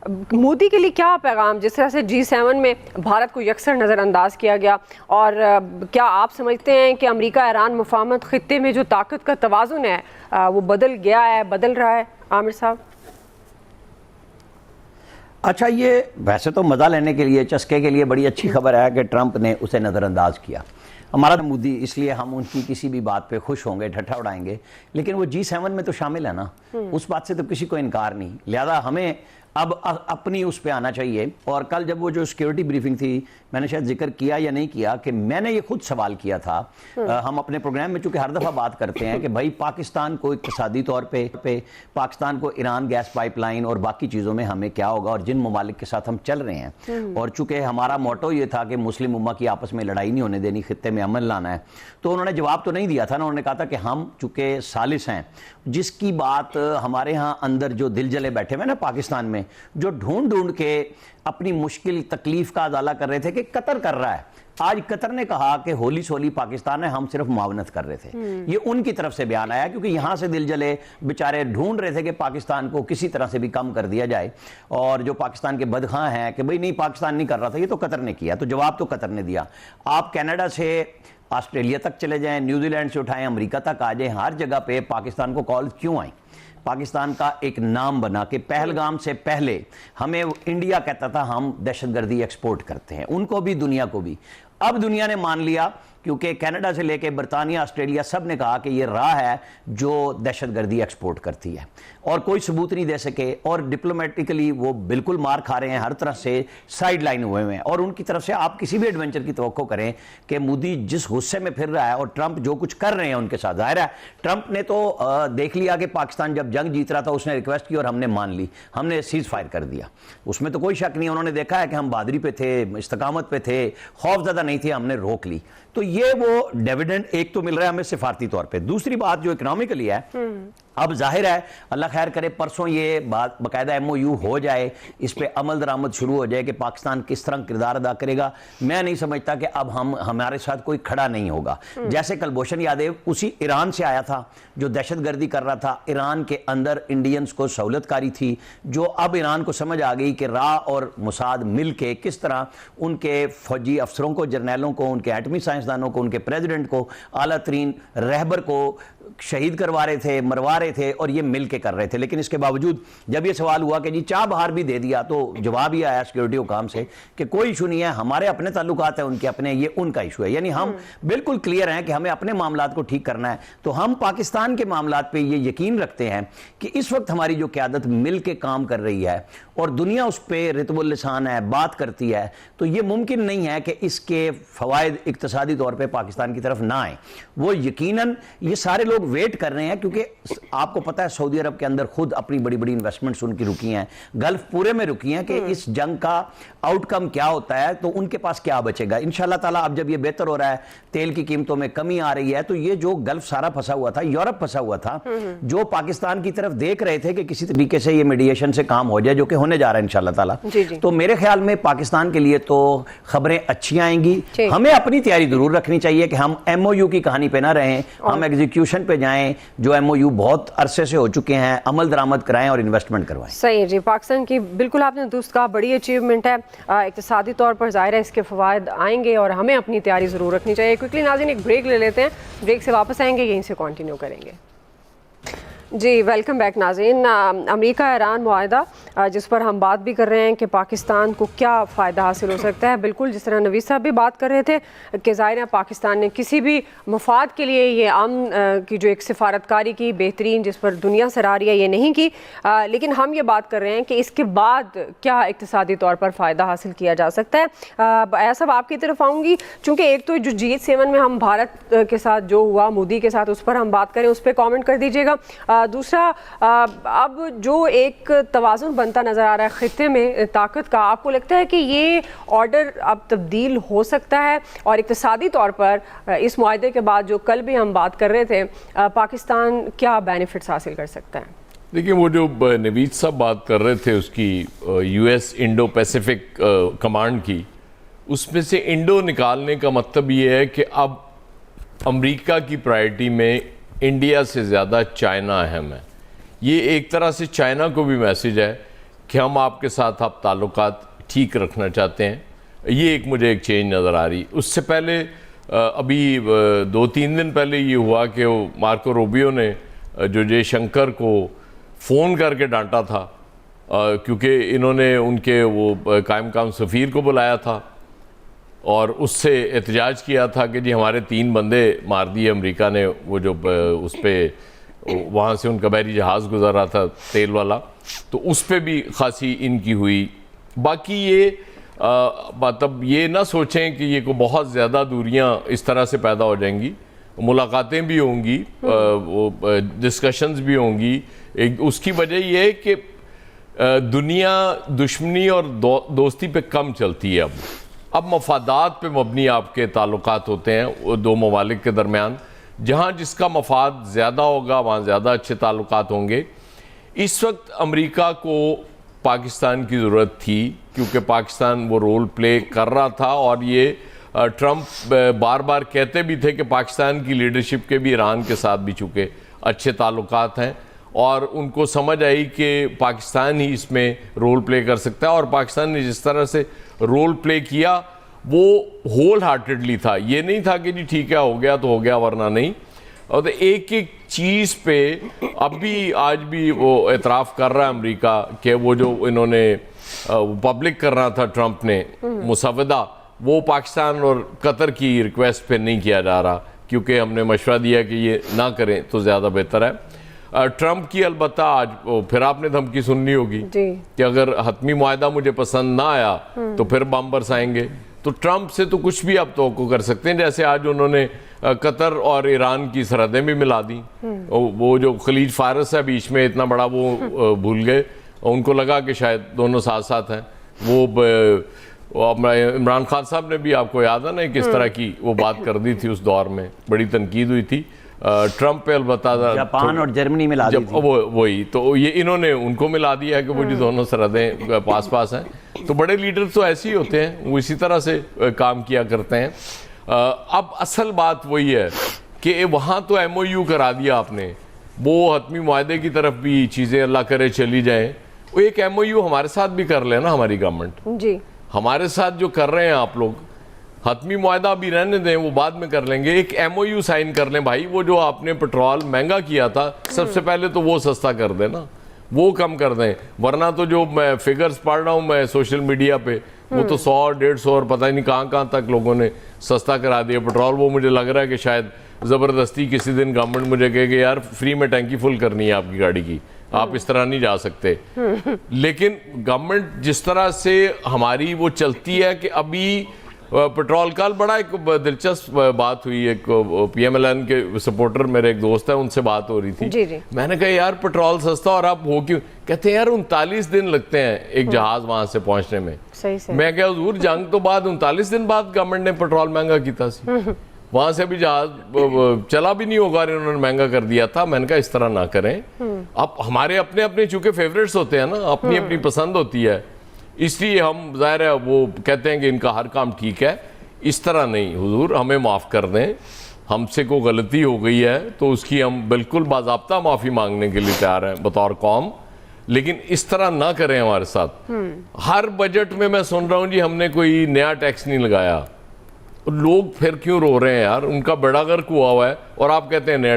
मोदी के लिए क्या पैगाम, जिस तरह से G7 में भारत को यकसर नज़रअंदाज किया गया, और क्या आप समझते हैं कि अमेरिका ईरान मुफाहमत खित्ते में जो ताकत का तवाज़ुन है वो बदल गया है, बदल रहा है? आमिर साहब। अच्छा, ये वैसे तो मज़ा लेने के लिए, चस्के के लिए बड़ी अच्छी खबर है कि ट्रंप ने उसे नज़रअंदाज किया। हमारा मोदी, इसलिए हम उनकी किसी भी बात पे खुश होंगे, ठट्ठा उड़ाएंगे, लेकिन वो G7 में तो शामिल है ना, उस बात से तो किसी को इनकार नहीं। लिहाजा हमें अब अपनी उस पे आना चाहिए। और कल जब वो जो सिक्योरिटी ब्रीफिंग थी, मैंने शायद जिक्र किया या नहीं किया कि मैंने ये खुद सवाल किया था। हम अपने प्रोग्राम में चूंकि हर दफ़ा बात करते हैं कि भाई पाकिस्तान को इक़्तिसादी तौर पे पाकिस्तान को ईरान गैस पाइपलाइन और बाकी चीज़ों में हमें क्या होगा, और जिन ममालिक के साथ हम चल रहे हैं, और चूंकि हमारा मोटो ये था कि मुस्लिम उम्मा की आपस में लड़ाई नहीं होने देनी, खित्ते में अमन लाना है, तो उन्होंने जवाब तो नहीं दिया था ना। उन्होंने कहा था कि हम चूंकि सालिस हैं, जिसकी बात हमारे यहाँ अंदर जो दिल जले बैठे हुए ना पाकिस्तान में, जो ढूंढ ढूंढ के अपनी मुश्किल तकलीफ का अदाला कर रहे थे कि कतर कर रहा है। आज कतर ने कहा कि होली सोली पाकिस्तान है, हम सिर्फ मुआवनत कर रहे थे। ये उनकी तरफ से बयान आया, क्योंकि यहां से दिल जले बेचारे ढूंढ रहे थे कि पाकिस्तान को किसी तरह से भी कम कर दिया जाए, और जो पाकिस्तान के बदखां हैं कि भाई नहीं, पाकिस्तान नहीं कर रहा था, ये तो कतर ने किया। तो जवाब तो कतर ने दिया। आप कनाडा से ऑस्ट्रेलिया तक चले जाएं, न्यूजीलैंड से उठाएं, अमेरिका तक आ जाएं, हर जगह पे पाकिस्तान को कॉल क्यों आई? पाकिस्तान का एक नाम बना कि पहलगाम से पहले हमें इंडिया कहता था हम दहशतगर्दी एक्सपोर्ट करते हैं, उनको भी दुनिया को भी। अब दुनिया ने मान लिया, क्योंकि कनाडा से लेके बरतानिया, ऑस्ट्रेलिया, सब ने कहा कि ये राह है जो दहशतगर्दी एक्सपोर्ट करती है, और कोई सबूत नहीं दे सके, और डिप्लोमेटिकली वो बिल्कुल मार खा रहे हैं, हर तरफ से साइड लाइन हुए हैं। और उनकी तरफ से आप किसी भी एडवेंचर की तवक्को करें कि मोदी जिस गुस्से में फिर रहा है और ट्रंप जो कुछ कर रहे हैं उनके साथ, जाहिर है ट्रंप ने तो देख लिया कि पाकिस्तान जब जंग जीत रहा था उसने रिक्वेस्ट की और हमने मान ली, हमने सीज फायर कर दिया, उसमें तो कोई शक नहीं। उन्होंने देखा है कि हम बहादुरी पे थे, इस्तकामत पे थे, खौफजदा नहीं थे, हमने रोक ली। तो ये वो डिविडेंड एक तो मिल रहा है हमें सिफारती तौर पे। दूसरी बात जो इकोनॉमिकली है, अब जाहिर है अल्लाह खैर करे परसों ये बात बाकायदा MOU हो जाए, इस पे अमल दरामद शुरू हो जाए कि पाकिस्तान किस तरह किरदार अदा करेगा। मैं नहीं समझता कि अब हमारे साथ कोई खड़ा नहीं होगा। जैसे कुलभूषण यादव उसी ईरान से आया था जो दहशतगर्दी कर रहा था, ईरान के अंदर इंडियंस को सहूलतकारी थी, जो अब ईरान को समझ आ गई कि रा और मुसाद मिल के किस तरह उनके फौजी अफसरों को, जर्नैलों को, उनके एटमी साइंसदानों को, उनके प्रेसिडेंट को, आला तरीन रहबर को शहीद करवा रहे थे, मरवा रहे थे, और ये मिल के कर रहे थे। लेकिन इसके बावजूद जब ये सवाल हुआ कि जी चाह बाहर भी दे दिया, तो जवाब ही आया सिक्योरिटी हुकाम से कि कोई इशू नहीं है, हमारे अपने ताल्लुकात हैं, उनके अपने, ये उनका इशू है। यानी हम बिल्कुल क्लियर हैं कि हमें अपने मामलात को ठीक करना है। तो हम पाकिस्तान के मामलात पे ये यकीन रखते हैं कि इस वक्त हमारी जो क़यादत मिल के काम कर रही है और दुनिया उस पर रितबुल लिसान है, बात करती है, तो ये मुमकिन नहीं है कि इसके फ़वाइद इक़्तिसादी तौर पर पाकिस्तान की तरफ ना आए। वो यकीनन ये सारे लोग वेट कर रहे हैं, क्योंकि आपको पता है सऊदी अरब के अंदर खुद अपनी बड़ी बड़ी इन्वेस्टमेंट्स उनकी रुकी हैं, गल्फ पूरे में रुकी हैं, कि इस जंग का आउटकम क्या होता है, तो उनके पास क्या बचेगा। इंशाल्लाह ताला अब जब ये बेहतर हो रहा है, तेल की कीमतों में कमी आ रही है, तो ये जो गल्फ सारा फंसा हुआ था, यूरोप फंसा हुआ था, जो पाकिस्तान की तरफ देख रहे थे कि किसी तरीके से ये मीडिएशन से काम हो जाए, जो कि होने जा रहा है इंशाल्लाह ताला। तो मेरे ख्याल में पाकिस्तान के लिए तो खबरें अच्छी आएंगी। हमें अपनी तैयारी जरूर रखनी चाहिए कि हम MOU की कहानी पे ना रहें, हम एग्जीक्यूशन पे जाएं, जो MOU बहुत अरसे से हो चुके हैं, अमल दरामद कराएं और इन्वेस्टमेंट करवाएं। सही है जी, पाकिस्तान की बिल्कुल आपने दुरुस्त कहा, बड़ी अचीवमेंट है। इक़्तिसादी तौर पर ज़ाहिर है इसके फ़वाइद आएंगे और हमें अपनी तैयारी ज़रूर रखनी चाहिए। क्विकली नाज़रीन एक ब्रेक ले लेते हैं, ब्रेक से वापस आएंगे, यहीं से कंटिन्यू करेंगे। जी वेलकम बैक नाज़रीन। अमेरिका ईरान मुआहदा जिस पर हम बात भी कर रहे हैं कि पाकिस्तान को क्या फ़ायदा हासिल हो सकता है, बिल्कुल जिस तरह नवीद साहब भी बात कर रहे थे कि ज़ाहिर है पाकिस्तान ने किसी भी मफाद के लिए ये अमन की जो एक सिफारतकारी की बेहतरीन, जिस पर दुनिया सराह रही है, ये नहीं की। लेकिन हम ये बात कर रहे हैं कि इसके बाद क्या इक़्तिसादी तौर पर फ़ायदा हासिल किया जा सकता है। ऐसा आपकी तरफ आऊँगी, चूँकि एक तो जो G7 में हम भारत के साथ जो हुआ, मोदी के साथ, उस पर हम बात करें, उस पर कॉमेंट कर दीजिएगा। दूसरा, अब जो एक तवाज़ुन बनता नज़र आ रहा है ख़ित्ते में ताकत का, आपको लगता है कि ये ऑर्डर अब तब्दील हो सकता है और इक़्तिसादी तौर पर इस मुआहदे के बाद जो कल भी हम बात कर रहे थे, पाकिस्तान क्या बेनिफिट्स हासिल कर सकता है? देखिए, वो जो नवीद साहब बात कर रहे थे उसकी US इंडो पैसिफिक कमांड की, उसमें से इंडो निकालने का मतलब ये है कि अब अमेरिका की प्रायोरिटी में इंडिया से ज़्यादा चाइना अहम है। ये एक तरह से चाइना को भी मैसेज है कि हम आपके साथ आप ताल्लुकात ठीक रखना चाहते हैं। ये एक मुझे एक चेंज नज़र आ रही। उससे पहले अभी 2-3 दिन पहले ये हुआ कि मार्को रूबियो ने जो जयशंकर को फ़ोन करके डांटा था क्योंकि इन्होंने उनके वो कायम काम सफ़ीर को बुलाया था और उससे एहतजाज किया था कि जी हमारे 3 बंदे मार दिए अमेरिका ने, वो जो उस पर वहाँ से उनका बहरी जहाज़ गुजर रहा था तेल वाला, तो उस पर भी खासी इनकी हुई। बाकी ये मतलब ये ना सोचें कि ये को बहुत ज़्यादा दूरियां इस तरह से पैदा हो जाएंगी, मुलाकातें भी होंगी, डिस्कशंस भी होंगी। एक उसकी वजह ये है कि दुनिया दुश्मनी और दोस्ती पे कम चलती है। अब मफादात पे मबनी आपके ताल्लुकात होते हैं वो 2 ममालिक के दरमियान, जहाँ जिसका मफाद ज़्यादा होगा वहाँ ज़्यादा अच्छे ताल्लुकात होंगे। इस वक्त अमेरिका को पाकिस्तान की ज़रूरत थी क्योंकि पाकिस्तान वो रोल प्ले कर रहा था और ये ट्रंप बार बार कहते भी थे कि पाकिस्तान की लीडरशिप के भी ईरान के साथ भी चूँकि अच्छे ताल्लुकात हैं और उनको समझ आई कि पाकिस्तान ही इसमें रोल प्ले कर सकता है। और पाकिस्तान ने जिस तरह से रोल प्ले किया वो होल हार्टेडली था, ये नहीं था कि जी ठीक है हो गया तो हो गया वरना नहीं। और तो एक एक चीज़ पे अब भी आज भी वो एतराफ़ कर रहा है अमेरिका कि वो जो इन्होंने पब्लिक करना था ट्रंप ने मुसवदा, वो पाकिस्तान और कतर की रिक्वेस्ट पे नहीं किया जा रहा क्योंकि हमने मशवरा दिया कि ये ना करें तो ज़्यादा बेहतर है। ट्रंप की अलबत्ता आज फिर आपने धमकी सुननी होगी कि अगर हतमी मुआहदा मुझे पसंद ना आया तो फिर बम बरसाएंगे। तो ट्रंप से तो कुछ भी आप तवक्को कर सकते हैं, जैसे आज उन्होंने कतर और ईरान की सरहदें भी मिला दी। वो जो खलीज फारस है बीच में इतना बड़ा वो भूल गए, उनको लगा कि शायद दोनों साथ साथ हैं। वो इमरान खान साहब ने भी, आपको याद है ना, किस तरह की वो बात कर दी थी, उस दौर में बड़ी तनकीद हुई थी ट्रंप पे। अलबत्ता जापान और जर्मनी मिला दी थी। वही तो ये इन्होंने उनको मिला दिया है कि वो जो दोनों सरहदें पास पास हैं। तो बड़े लीडर तो ऐसे ही होते हैं, वो इसी तरह से काम किया करते हैं। अब असल बात वही है कि वहाँ तो MOU करा दिया आपने, वो हतमी मुआहदे की तरफ भी चीज़ें अल्लाह करे चली जाएं। वो एक MOU हमारे साथ भी कर लेना, हमारी गवर्नमेंट जी हमारे साथ जो कर रहे हैं आप लोग, हतमी मुआहदा भी रहने दें, वो बाद में कर लेंगे। एक MOU साइन कर लें भाई, वो जो आपने पेट्रोल महंगा किया था सबसे पहले तो वो सस्ता कर दें ना, वो कम कर दें। वरना तो जो मैं फिगर्स पढ़ रहा हूँ मैं सोशल मीडिया पे, वो तो 100-150 और पता ही नहीं कहाँ तक लोगों ने सस्ता करा दिया पेट्रोल। वो मुझे लग रहा है कि शायद ज़बरदस्ती किसी दिन गवर्नमेंट मुझे कहे कि यार फ्री में टैंकी फुल करनी है आपकी गाड़ी की, आप इस तरह नहीं जा सकते। लेकिन गवर्नमेंट जिस तरह से हमारी वो चलती है कि अभी पेट्रोल का बड़ा एक दिलचस्प बात हुई, एक PMLN के सपोर्टर मेरे एक दोस्त है, उनसे बात हो रही थी। जी। मैंने कहा यार पेट्रोल सस्ता और आप हो क्यों? कहते हैं यार 39 दिन लगते हैं एक जहाज वहां से पहुंचने में। सही। मैं क्या हुजूर, जंग तो बाद 39 दिन बाद गवर्नमेंट ने पेट्रोल महंगा किया, वहां से अभी जहाज चला भी नहीं होगा, इन्होंने महंगा कर दिया था। मैंने कहा इस तरह ना करें। अब हमारे अपने अपने चूंकि फेवरेट्स होते हैं ना, अपनी अपनी पसंद होती है, इसलिए हम ज़ाहिर है वो कहते हैं कि इनका हर काम ठीक है। इस तरह नहीं हुजूर, हमें माफ़ कर दें, हमसे कोई गलती हो गई है तो उसकी हम बिल्कुल बाज़ाब्ता माफ़ी मांगने के लिए तैयार हैं बतौर कौम, लेकिन इस तरह ना करें हमारे साथ। हर बजट में मैं सुन रहा हूँ जी हमने कोई नया टैक्स नहीं लगाया, लोग फिर क्यों रो रहे हैं यार? उनका बेड़ा गर्क हुआ है और आप कहते हैं नया टैक्स